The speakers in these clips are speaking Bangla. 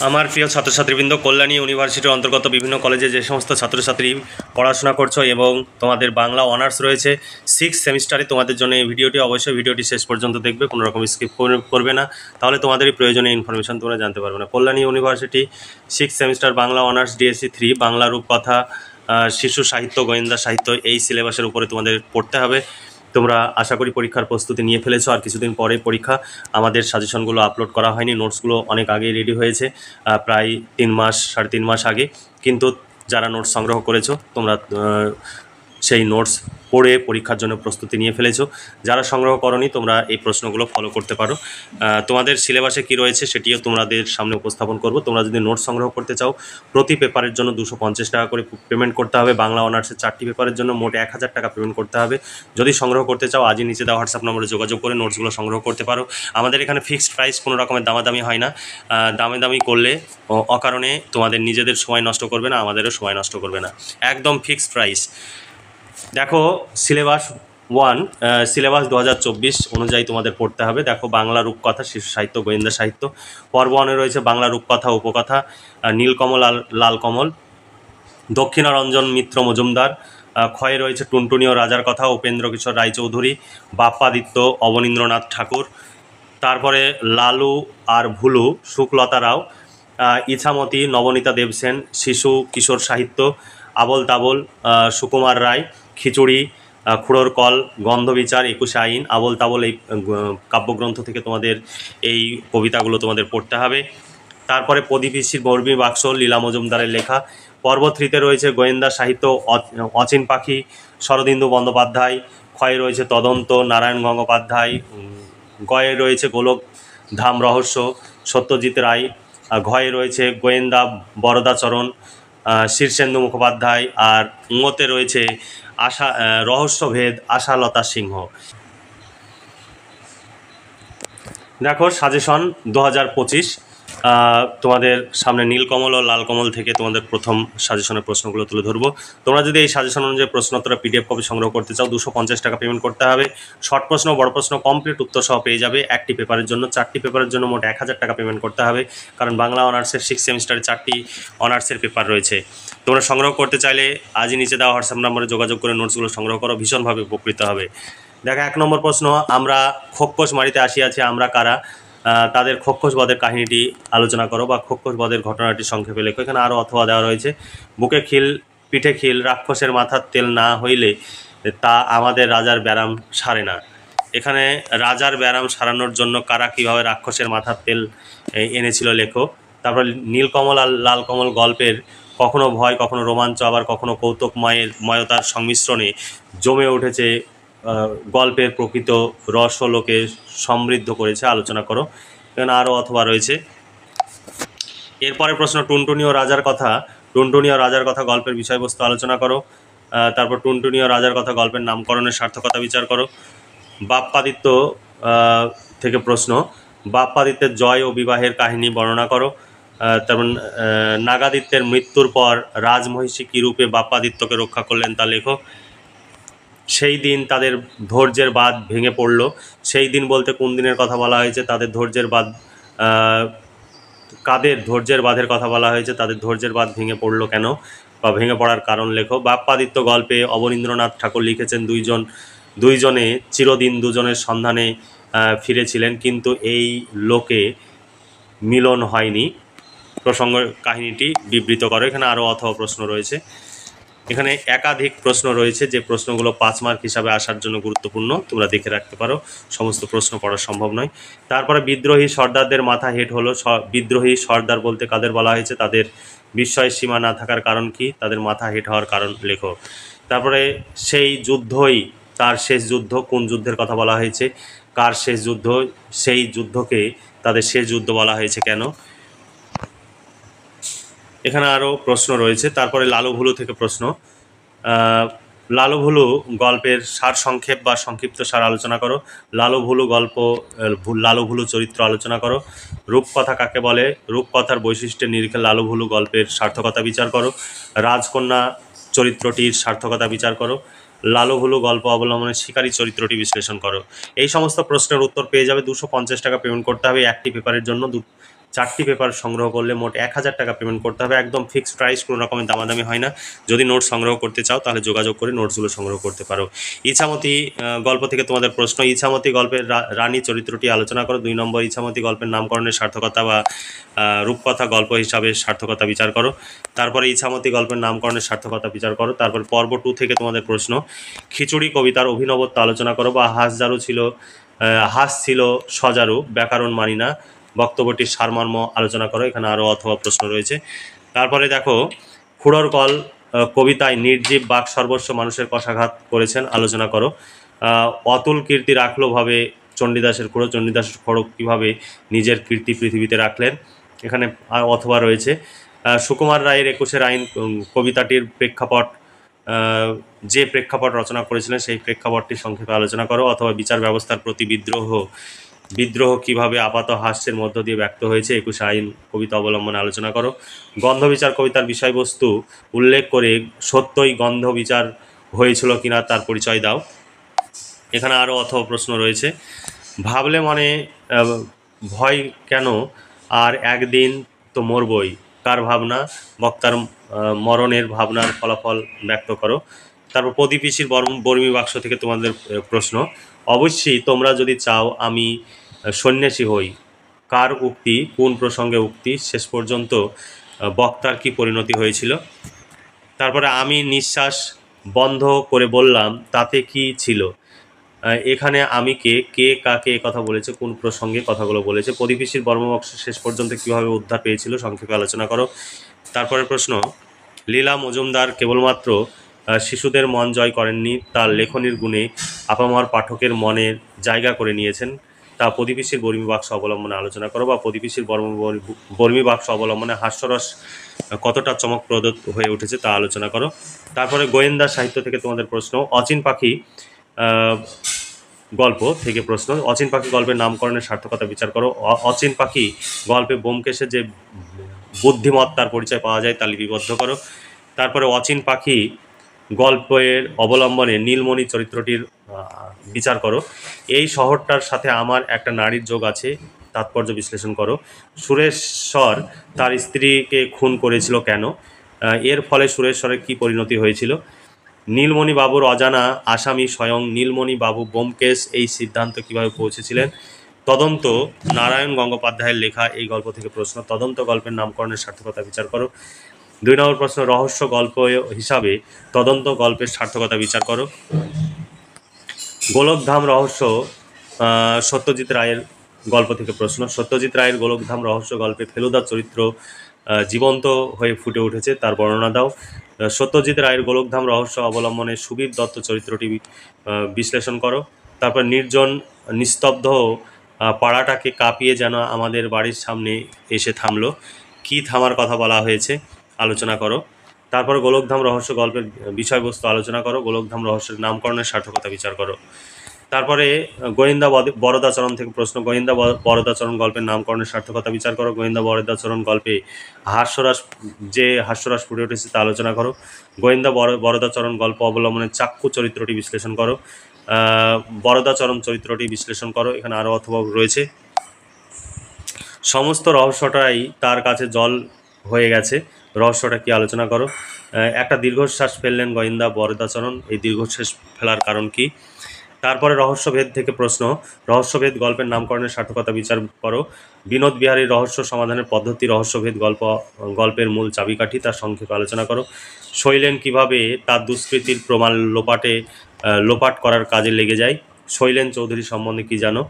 আমার প্রিয় ছাত্রছাত্রীবৃন্দ, কল্যাণী ইউনিভার্সিটির অন্তর্গত বিভিন্ন কলেজে যে সমস্ত ছাত্রছাত্রী পড়াশোনা করছো এবং তোমাদের বাংলা অনার্স রয়েছে 6 সেমিস্টারে, তোমাদের জন্য এই ভিডিওটি অবশ্যই ভিডিওটি শেষ পর্যন্ত দেখবে, কোনো রকম স্কিপ করবে না, তাহলে তোমাদেরই প্রয়োজনীয় ইনফরমেশন তোমরা জানতে পারবে না। Kalyani university 6 semester Bangla honours DSC 3 Bangla রূপকথা, শিশু সাহিত্য, গোয়েন্দা সাহিত্য, এই সিলেবাসের উপরে তোমাদের পড়তে হবে। তোমরা আশা করি পরীক্ষার প্রস্তুতি নিয়ে ফেলেছো, আর কিছুদিন পরে পরীক্ষা। আমাদের সাজেশনগুলো আপলোড করা হয়নি, নোটসগুলো অনেক আগে রেডি হয়েছে, প্রায় 3 মাস 3.5 মাস আগে, কিন্তু যারা নোটস সংগ্রহ করেছো তোমরা সেই নোটস পড়ে পরীক্ষার জন্য প্রস্তুতি নিয়ে ফেলেছো। যারা সংগ্রহ করনি তোমরা এই প্রশ্নগুলো ফলো করতে পারো। তোমাদের সিলেবাসে কি রয়েছে সেটিও তোমাদের সামনে উপস্থাপন করব। তোমরা যদি নোটস সংগ্রহ করতে চাও, প্রতি পেপারের জন্য 250 টাকা করে পেমেন্ট করতে হবে। বাংলা অনার্সের 4টি পেপারের জন্য মোট 1000 টাকা পেমেন্ট করতে হবে। যদি সংগ্রহ করতে চাও, আজই নিচে দেওয়া হোয়াটসঅ্যাপ নম্বরে যোগাযোগ করে নোটসগুলো সংগ্রহ করতে পারো। আমাদের এখানে ফিক্সড প্রাইস, কোনো রকমের দামাদামি হয় না। দামি করলে অকারণে তোমাদের নিজেদের সময় নষ্ট করবে না, আমাদেরও সময় নষ্ট করবে না, একদম ফিক্সড প্রাইস। দেখো, সিলেবাস 1, সিলেবাস 2024 অনুযায়ী তোমাদের পড়তে হবে। দেখো, বাংলা রূপকথা, শিশু সাহিত্য, গোয়েন্দা সাহিত্য। পর্ব 1 রয়েছে বাংলা রূপকথা, উপকথা, নীলকমল আর লালকমল, দক্ষিণারঞ্জন মিত্র মজুমদার। ক্ষয়ে রয়েছে টুনটুনি ও রাজার কথা, উপেন্দ্র কিশোর রায়চৌধুরী, বাপ্পাদিত্য, অবনীন্দ্রনাথ ঠাকুর। তারপরে লালু আর ভুলু, শুকলতা রাও, ইছামতি, নবনীতা দেবসেন, শিশু কিশোর সাহিত্য, আবল তাবল, সুকুমার রায়, খিচুড়ি, খুড়োর কল, গন্ধবিচার, 21 আইন, আবল তাবল, এই কাব্যগ্রন্থ থেকে তোমাদের এই কবিতাগুলো তোমাদের পড়তে হবে। তারপরে প্রদীপিসির বর্মী বাক্স, লীলা মজুমদারের লেখা। পর্ব 3-তে রয়েছে গোয়েন্দা সাহিত্য, অচিন পাখি, শরদিন্দু বন্দ্যোপাধ্যায়। ক্ষয়ে রয়েছে তদন্ত, নারায়ণ গঙ্গোপাধ্যায়। গয়ে রয়েছে গোলক ধাম রহস্য, সত্যজিৎ রায়। ঘয়ে রয়েছে গোয়েন্দা বরদাচরণ, শীর্ষেন্দু মুখোপাধ্যায়। আর ঙতে রয়েছে রহস্যভেদ, আশালতা সিংহ। দেখো, সাজেশন 2025 তোমাদের সামনে নীলকমল ও লালকমল থেকে তোমাদের প্রথম সাজেশনের প্রশ্নগুলো তুলে ধরবো। তোমরা যদি এই সাজেশন অনুযায়ী প্রশ্নোত্তর PDF কপি সংগ্রহ করতে চাও, 250 টাকা পেমেন্ট করতে হবে। শর্ট প্রশ্ন, বড় প্রশ্ন কমপ্লিট উত্তর সহ পেয়ে যাবে। 1টি পেপারের জন্য, 4টি পেপারের জন্য মোট 1000 টাকা পেমেন্ট করতে হবে, কারণ বাংলা অনার্সের 6 সেমিস্টারে 4টি অনার্সের পেপার রয়েছে। তোমরা সংগ্রহ করতে চাইলে আজই নিচে দেওয়া হোয়াটসঅ্যাপ নম্বরে যোগাযোগ করে নোটসগুলো সংগ্রহ করো, ভীষণভাবে উপকৃত হবে। দেখো, 1 নম্বর প্রশ্ন, আমরা খোক্ষস মারিতে আসিয়াছি, আমরা কারা? তাদের খোক্ষস বধের কাহিনীটি আলোচনা করো বা খোক্ষস বধের ঘটনাটি সংক্ষেপে লেখো। এখানে আরও অথবা দেওয়া রয়েছে। বুকে খিল পিঠে খিল, রাক্ষসের মাথার তেল না হইলে তা আমাদের রাজার ব্যারাম সারে না। এখানে রাজার ব্যারাম সারানোর জন্য কারা কীভাবে রাক্ষসের মাথার তেল এনেছিল লেখো। তারপর নীলকমল আর লালকমল গল্পের কখনো ভয়, কখনো রোমাঞ্চ, আবার কখনো কৌতুকময়তার সংমিশ্রণে জমে উঠেছে গল্পের প্রকৃত রসলোকে সমৃদ্ধ করেছে, আলোচনা করো। এখানে আরও অথবা রয়েছে। এরপরে প্রশ্ন, টুনটুনি ও রাজার কথা, টুনটুনি ও রাজার কথা গল্পের বিষয়বস্তু আলোচনা করো। তারপর টুনটুনি ও রাজার কথা গল্পের নামকরণের সার্থকতা বিচার করো। বাপ্পাদিত্য থেকে প্রশ্ন, বাপ্পাদিত্যের জয় ও বিবাহের কাহিনী বর্ণনা করো। তারপর নাগাদিত্যের মৃত্যুর পর রাজমহিষী কী রূপে বাপ্পাদিত্যকে রক্ষা করলেন তা লেখো। সেই দিন তাদের ধৈর্যের বাঁধ ভেঙে পড়ল। সেই দিন বলতে কোন দিনের কথা বলা হয়েছে? তাদের ধৈর্যের বাঁধ, কাদের ধৈর্যের বাঁধের কথা বলা হয়েছে? তাদের ধৈর্যের বাঁধ ভেঙে পড়লো কেন বা ভেঙে পড়ার কারণ লেখো। বাপ্পাদিত্য গল্পে অবনীন্দ্রনাথ ঠাকুর লিখেছেন দুইজনে চিরদিন দুজনের সন্ধানে ফিরেছিলেন, কিন্তু এই লোকে মিলন হয়নি। প্রসঙ্গ কাহিনীটি বিবৃত করো। এখানে আরও অথবা প্রশ্ন রয়েছে। এখানে একাধিক প্রশ্ন রয়েছে, যে প্রশ্নগুলো 5 মার্ক হিসাবে আসার জন্য গুরুত্বপূর্ণ, তোমরা দেখে রাখতে পারো, সমস্ত প্রশ্ন পড়া সম্ভব নয়। তারপরে বিদ্রোহী সর্দারদের মাথা হেঁট হলো। বিদ্রোহী সর্দার বলতে কাদের বলা হয়েছে? তাদের বিস্ময়ের সীমা না থাকার কারণ কি? তাদের মাথা হেঁট হওয়ার কারণ লেখো। তারপরে সেই যুদ্ধই তার শেষ যুদ্ধ, কোন যুদ্ধের কথা বলা হয়েছে? কার শেষ যুদ্ধ? সেই যুদ্ধকে তাদের শেষ যুদ্ধ বলা হয়েছে কেন? এখানে আরও প্রশ্ন রয়েছে। তারপরে লালু ভুলু থেকে প্রশ্ন, লালু ভুলু গল্পের সার সংক্ষেপ বা সংক্ষিপ্ত সার আলোচনা করো। লালু ভুলু গল্প, লালু ভুলু চরিত্র আলোচনা করো। রূপকথা কাকে বলে? রূপকথার বৈশিষ্ট্যের নিরিখে লালু ভুলু গল্পের সার্থকতা বিচার করো। রাজকন্যা চরিত্রটির সার্থকতা বিচার করো। লালু ভুলু গল্প অবলম্বনে শিকারী চরিত্রটি বিশ্লেষণ করো। এই সমস্ত প্রশ্নের উত্তর পেয়ে যাবে। 250 টাকা পেমেন্ট করতে হবে 1টি পেপারের জন্য। 4টি পেপার সংগ্রহ করলে মোট 1000 টাকা পেমেন্ট করতে হবে। একদম ফিক্সড প্রাইস, কোনো রকমের দামাদামি হয় না। যদি নোটস সংগ্রহ করতে চাও তাহলে যোগাযোগ করে নোটসগুলো সংগ্রহ করতে পারো। ইছামতি গল্প থেকে তোমাদের প্রশ্ন, ইছামতি গল্পের রানী চরিত্রটি আলোচনা করো। 2 নম্বর, ইছামতি গল্পের নামকরণের সার্থকতা বা রূপকথা গল্প হিসাবে সার্থকতা বিচার করো। তারপরে ইছামতি গল্পের নামকরণের সার্থকতা বিচার করো। তারপর পর্ব 2 থেকে তোমাদের প্রশ্ন, খিচুড়ি কবিতার অভিনবত্ব আলোচনা করো বা হাঁস ছিল সজারু, ব্যাকরণ মানি না, বক্তব্যটির সারমর্ম আলোচনা করো। এখানে আরও অথবা প্রশ্ন রয়েছে। তারপরে দেখো, খুড়োর কল কবিতায় নির্জীব বাক সর্বস্ব মানুষের কষাঘাত করেছেন, আলোচনা করো। অতুল কীর্তি রাখলো ভাবে চণ্ডীদাসের খুড়ো কীভাবে নিজের কীর্তি পৃথিবীতে রাখলেন, এখানে অথবা রয়েছে। সুকুমার রায়ের 21-এর আইন কবিতাটির প্রেক্ষাপট, যে প্রেক্ষাপট রচনা করেছিলেন সেই প্রেক্ষাপটটি সংক্ষেপে আলোচনা করো। অথবা বিচার ব্যবস্থার প্রতি বিদ্রোহ কিভাবে আপাত হাস্যের মধ্য দিয়ে ব্যক্ত হয়েছে, 21 আইন কবিতা অবলম্বনে আলোচনা করো। গন্ধবিচার কবিতার বিষয়বস্তু উল্লেখ করে সত্যই গন্ধ বিচার হয়েছিল কিনা তার পরিচয় দাও। এখানে আরও অথবা প্রশ্ন রয়েছে। ভাবলে মনে ভয় কেন, আর একদিন তো মরবই, কার ভাবনা, বক্তার মরণের ভাবনার ফলাফল ব্যক্ত করো। তারপর প্রদীপিসির বর্মী বাক্স থেকে তোমাদের প্রশ্ন, অবশ্যই তোমরা যদি চাও আমি সন্ন্যাসী হই, কার উক্তি, কোন প্রসঙ্গে উক্তি, শেষ পর্যন্ত বক্তার কি পরিণতি হয়েছিল। তারপরে আমি নিঃশ্বাস বন্ধ করে বললাম তাতে কি ছিল, এখানে আমি কে কাকে কথা বলেছে, কোন প্রসঙ্গে কথাগুলো বলেছে। প্রদীপিসির বর্মবাক্স শেষ পর্যন্ত কীভাবে উদ্ধার পেয়েছিল, সংক্ষেপে আলোচনা করো। তারপরে প্রশ্ন, লীলা মজুমদার কেবলমাত্র শিশুদের মন জয় করেননি, তার লেখনীর গুণে আপামর পাঠকের মনের জায়গা করে নিয়েছেন, তা প্রদীপিসির বর্মী বাক্স অবলম্বনে আলোচনা করো। বা প্রদীপিসির বর্মী বাক্স অবলম্বনে হাস্যরস কতটা চমকপ্রদ হয়ে উঠেছে তা আলোচনা করো। তারপরে গোয়েন্দা সাহিত্য থেকে তোমাদের প্রশ্ন, অচিন পাখি গল্প থেকে প্রশ্ন, অচিন পাখি গল্পের নামকরণের সার্থকতা বিচার করো। অচিন পাখি গল্পে ব্যোমকেশের যে বুদ্ধিমত্তার পরিচয় পাওয়া যায় তা লিপিবদ্ধ করো। তারপরে অচিন পাখি গল্পের অবলম্বনে নীলমণি চরিত্রটির বিচার করো। এই শহরটার সাথে আমার একটা নারীর যোগ আছে, তাৎপর্য বিশ্লেষণ করো। সুরেশ্বর তার স্ত্রীকে খুন করেছিল কেন, এর ফলে সুরেশ্বরের কী পরিণতি হয়েছিল। নীলমণি বাবুর অজানা আসামি স্বয়ং নীলমণি বাবু ব্যোমকেশ এই সিদ্ধান্ত কিভাবে পৌঁছেছিলেন। তদন্ত, নারায়ণ গঙ্গোপাধ্যায়ের লেখা এই গল্প থেকে প্রশ্ন, তদন্ত গল্পের নামকরণের সার্থকতা বিচার করো। 2 নম্বর প্রশ্ন, রহস্য গল্প হিসাবে তদন্ত গল্পের সার্থকতা বিচার করো। গোলকধাম রহস্য সত্যজিৎ রায়ের গল্প থেকে প্রশ্ন, সত্যজিৎ রায়ের গোলকধাম রহস্য গল্পে ফেলুদার চরিত্র জীবন্ত হয়ে ফুটে উঠেছে, তার বর্ণনা দাও। সত্যজিৎ রায়ের গোলকধাম রহস্য অবলম্বনে সুবীর দত্ত চরিত্রটি বিশ্লেষণ করো। তারপর নির্জন নিস্তব্ধ পাড়াটাকে কাঁপিয়ে যেন আমাদের বাড়ির সামনে এসে থামলো, কি থামার কথা বলা হয়েছে, আলোচনা করো। তারপর গোলকধাম রহস্য গল্পের বিষয়বস্তু আলোচনা করো। গোলকধাম রহস্যের নামকরণের সার্থকতা বিচার করো। তারপরে গোয়েন্দা বরদাচরণ থেকে প্রশ্ন, গোয়েন্দা বরদাচরণ গল্পের নামকরণের সার্থকতা বিচার করো। গোয়েন্দা বরদাচরণ গল্পে হাস্যরস ফুটে উঠেছে তা আলোচনা করো। গোয়েন্দা বরদাচরণ গল্প অবলম্বনে চাক্ষু চরিত্রটি বিশ্লেষণ করো। বরদাচরণ চরিত্রটি বিশ্লেষণ করো। এখানে আরও অথবা রয়েছে। সমস্ত রহস্যটাই তার কাছে জল হয়ে গেছে, রহস্যটা কি আলোচনা করো। একটা দীর্ঘশ্বাস ফেললেন গোয়েন্দা বরদাচরণ, এই দীর্ঘশ্বাস ফেলার কারণ কি। তারপরে রহস্যভেদ থেকে প্রশ্ন, রহস্যভেদ গল্পের নামকরণের সার্থকতা বিচার করো। বিনোদ বিহারীর রহস্য সমাধানের পদ্ধতি, রহস্যভেদ গল্পের মূল চাবিকাঠি, তার সংক্ষেপে আলোচনা করো। শৈলেন কিভাবে তার দুষ্কৃতির প্রমাণ লোপাট করার কাজে লেগে যায়, শৈলেন চৌধুরী সম্বন্ধে কি জানো।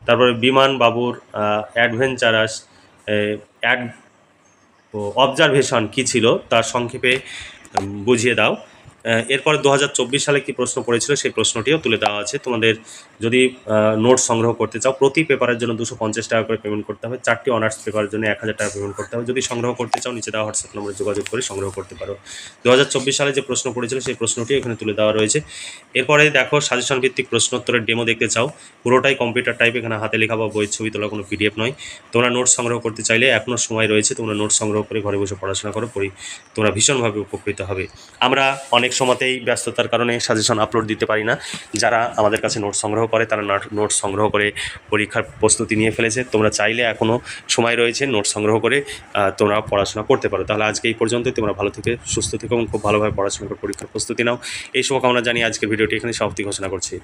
তারপরে বিমান বাবুর অ্যাডভেঞ্চারাস অবজারভেশন কী ছিল তার সংক্ষেপে বুঝিয়ে দাও। এরপরে 2024 সালে কি প্রশ্ন পড়েছিল সেই প্রশ্নটিও তুলে দেওয়া আছে। তোমাদের যদি নোটস সংগ্রহ করতে চাও প্রতি পেপারের জন্য 250 টাকা করে পেমেন্ট করতে হবে, 4টি অনার্স পেপারের জন্য 1000 টাকা পেমেন্ট করতে হবে। যদি সংগ্রহ করতে চাও নিচে দেওয়া হোয়াটসঅ্যাপ নম্বরে যোগাযোগ করে সংগ্রহ করতে পারো। 2024 সালে যে প্রশ্ন পড়েছিল সেই প্রশ্নটি এখানে তুলে দেওয়া রয়েছে। এরপরে দেখো, সাজেশন ভিত্তিক প্রশ্নোত্তরের ডেমো দেখতে চাও, পুরোটাই কম্পিউটার টাইপ, এখানে হাতে লেখা বা বইয়ের ছবি তোলা, কোনো PDF নয়। তোমরা নোটস সংগ্রহ করতে চাইলে এখনও সময় রয়েছে, তোমরা নোটস সংগ্রহ করে ঘরে বসে পড়াশোনা করো, তোমরা ভীষণভাবে উপকৃত হবে। আমরা অনেক সময়তেই ব্যস্ততার কারণে সাজেশন আপলোড দিতে পারি না। যারা আমাদের কাছে নোট সংগ্রহ করে তারা নোট সংগ্রহ করে পরীক্ষার প্রস্তুতি নিয়ে ফেলেছে। তোমরা চাইলে এখনও সময় রয়েছে, নোট সংগ্রহ করে তোমরা পড়াশোনা করতে পারো। তাহলে আজকে এই পর্যন্তই। তোমরা ভালো থেকে সুস্থ থেকো এবং খুব ভালোভাবে পড়াশোনা করে পরীক্ষার প্রস্তুতি নাও। এই শুভকামনা জানিয়ে আজকের ভিডিওটি এখানে সমাপ্তি ঘোষণা করছি।